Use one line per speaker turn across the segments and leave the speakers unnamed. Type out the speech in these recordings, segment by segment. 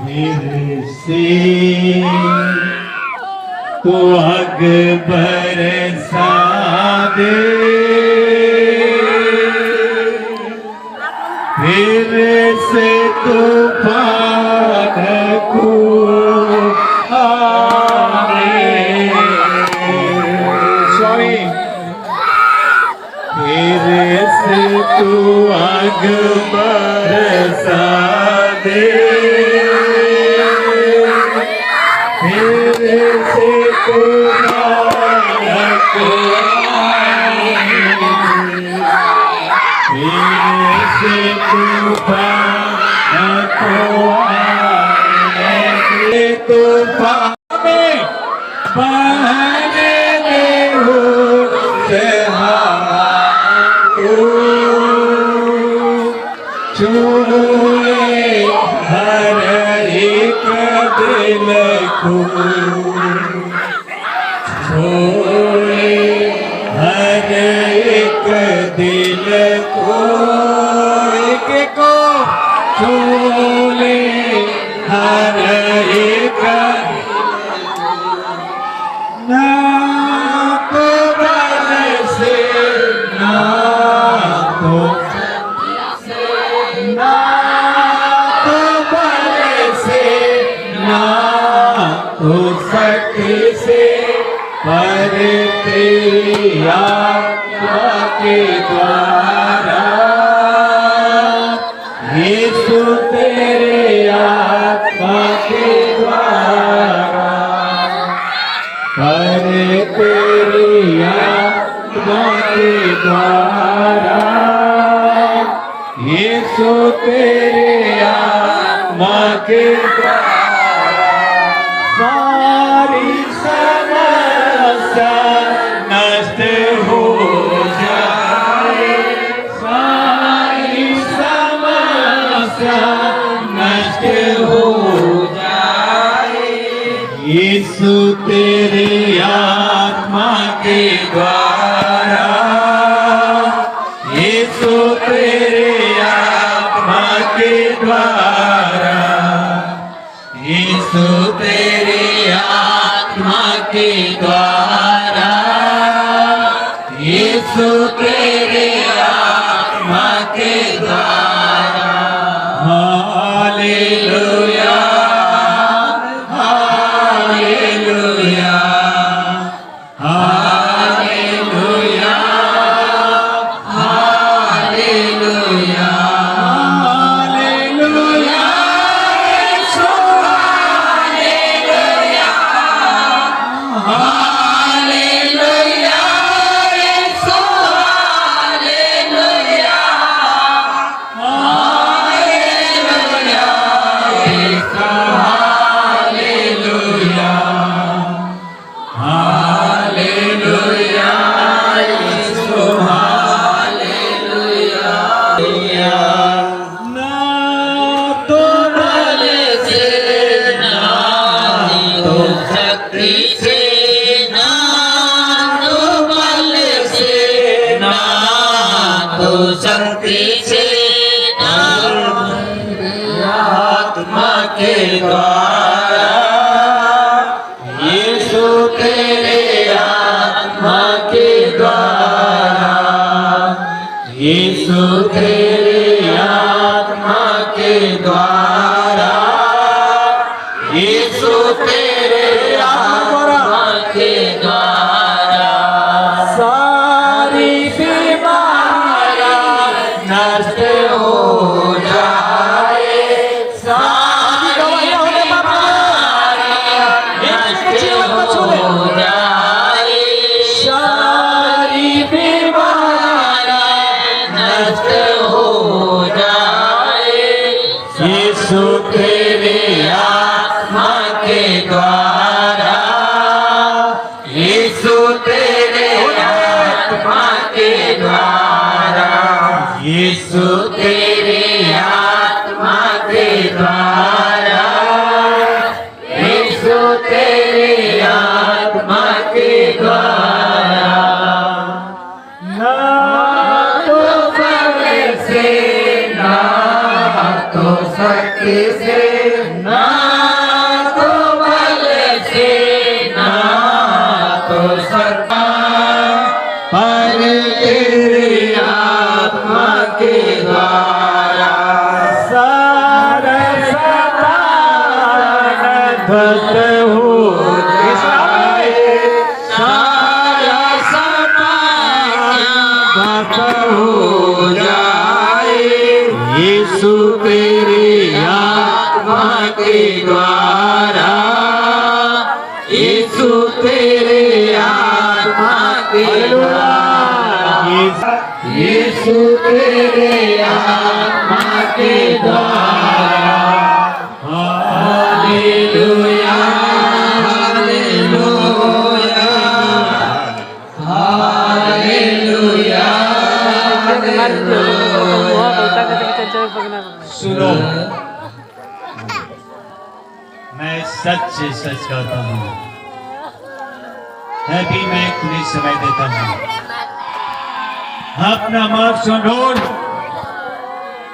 फिर से तो आग बरसा दे, फिर से तूफान को आने, स्वामी फिर से तू आग बरसा दे, फिर से तूफान को आने, फिर से तूफान को आने, तूफान में बहने में होते हवा को छूए हर एक दिल को, छूए हर एक दिल को, एक को छूए हर एक, ना तो बल से ना तो ना तो बल से ना तो शक्ति से, पर तेरी आत्मा के द्वारा, यीशु तेरे आत्मा के द्वारा, पर तेरी आत्मा के द्वारा, यीशु तेरे आत्मा के द्वारा, सारी समस्या नष्ट हो जाए, सारी समस्या नष्ट हो जाए, यीशु तेरी आत्मा के द्वारा, यीशु तेरे आत्मा के द्वारा, यीशु तेरे आत्मा के द्वारा, यीशु तेरे आत्मा के द्वारा, hallelujah hallelujah hallelujah hallelujah hallelujah, Yeshu hallelujah hallelujah, Yeshu hallelujah hallelujah, Yeshu hallelujah hallelujah, Yeshu hallelujah, ना तो बल से ना तो शक्ति से, ना तो बल से ना तो शक्ति से, आत्मा के द्वारा, यीशु तेरे आत्मा के द्वारा, यीशु तेरे आत्मा के द्वारा, यीशु तेरे आत्मा के द्वारा, सारी बीमारियां नष्ट हो जाए, सारी बीमारियां नष्ट हो जाए, सारी बीमारियां नष्ट हो जाए, यीशु तेरे आत्मा के द्वारा, यीशु तेरे आत्मा के द्वारा, यीशु तेरे आत्मा के द्वारा, यीशु तेरे आत्मा के द्वारा, ना तो बल से ना शक्ति से ना तो बल से ना तो सत्ता पर तेरी आत्मा के द्वारा सारा सतान ध्वस्त हो जाए सारा सतान ध्वस्त हो जाए यीशु तेरी आत्मा के द्वारा यीशु तेरे आत्मा के द्वारा यीशु तेरे आत्मा के द्वारा हालेलुया हालेलुया हालेलुया
सुनो, मैं सच सच कहता हूँ, अभी मैं तुम्हें समय देता हूँ, अपना मार्ग सुनो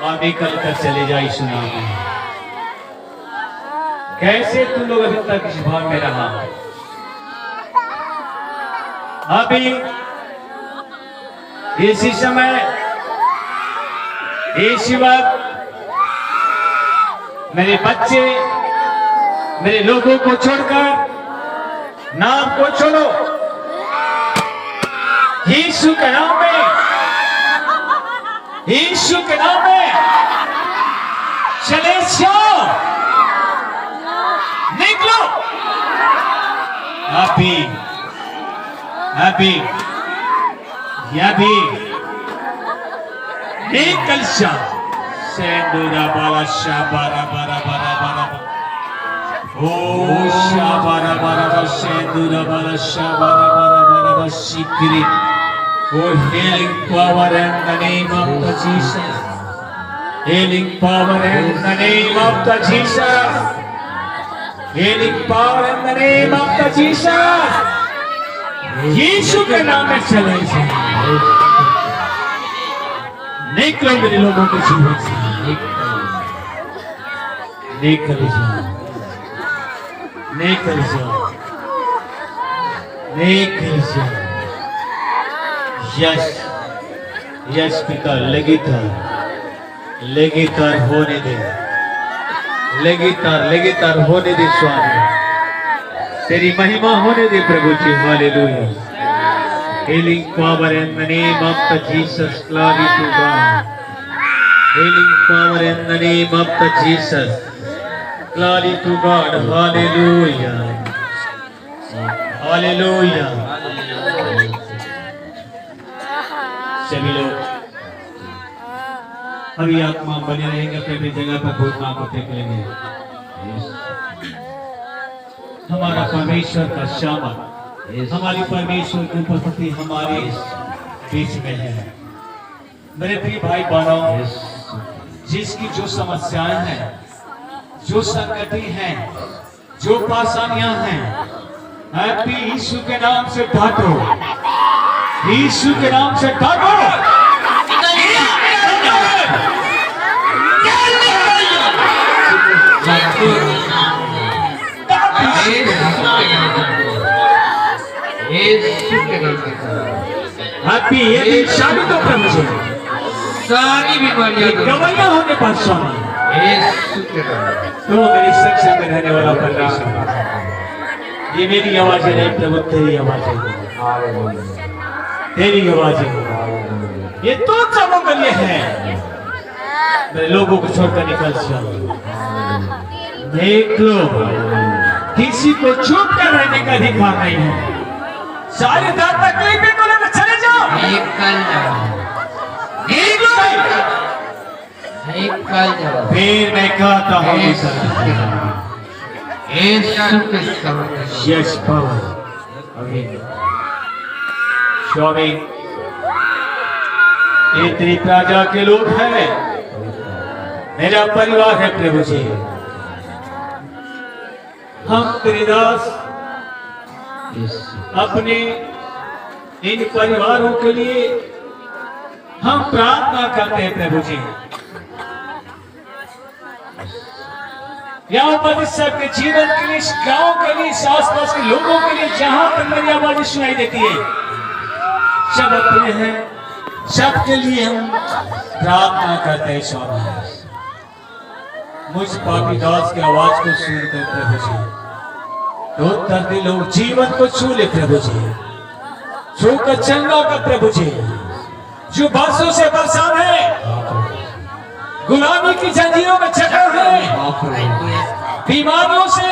और निकल कर चले जाए सुना। कैसे तुम लोग अभी तक इस भाव में रहा? अभी इसी समय इसी वक्त मेरे बच्चे मेरे लोगों को छोड़कर नाम को छोड़ो, यीशु के नाम में, यीशु के नाम में चले जाओ, निकलो अभी अभी अभी निकल जाओ। सेंदूरा बाला शाबारा बारा बारा बारा ओ शाबारा बारा बारा सेंदूरा बाला शाबारा बारा बारा बारा शिकरी Oh, healing power in the name of the Jesus. Healing power in the name of the Jesus. Healing power in the name of the Jesus. यीशु के नाम में चले जाओ। निकलो मेरे लोगों के जीवन से, निकल जाओ, निकल जाओ, निकल जाओ। यस यस पिता, लगातार होने दे, लगातार होने दे स्वामी, तेरी महिमा होने दे प्रभु जी। Hallelujah. Healing power in the name of the Jesus, glory to God. Healing power in the name of the Jesus, glory to God. Hallelujah, hallelujah. सभी लोग अभी आत्मा बने रहेंगे अपनी अपनी जगह पर, घुटना को टेक लेंगे। हमारा परमेश्वर का शामत, हमारी परमेश्वर की उपस्थिति हमारे बीच में है। मेरे प्रिय भाई बहनों, जिसकी जो समस्याएं हैं, जो संकटी हैं, जो परेशानियां हैं, हैप्पी यीशु के नाम से काटो, यीशु के नाम से काटो। हैप्पी ये दिन शादी तो प्रभु जी, सारी बीमारियां दवाइयां होने पर स्वामी, तो मेरे संग में रहने वाला परमेश्वर, ये मेरी आवाज नहीं प्रभु, तेरी आवाज है, तेरी आवाज है। ये तो सबों के लिए है। मेरे लोगों को छोड़कर निकल जाओ। देख लो, किसी को चुप कर रहने का अधिकार नहीं है। सारे दांत तकलीफें को लेकर चले जाओ। निकल जाओ। फिर मैं कहता हूँ यस पावर स्वामी, ये तेरी प्रजा के लोग हैं, मेरा परिवार है प्रभु जी। हम तेरे दास अपने इन परिवारों के लिए हम प्रार्थना करते हैं प्रभु जी। यहाँ पर इस सबके जीवन के लिए, इस गांव के लिए, इस आसपास के लोगों के लिए, जहां तक मेरी आवाज सुनाई देती है, सब अपने हैं, सबके लिए हम प्रार्थना करते हैं। स्वामी मुझ पापी दास की आवाज को सुनकर प्रभु जी तो दर्दी लोग जीवन को छू ले प्रभु जी, छू कर चंगा कर प्रभु जी, जो बासों से परेशान है, गुलामी की जंजीरों में जकड़ है, बीमारियों से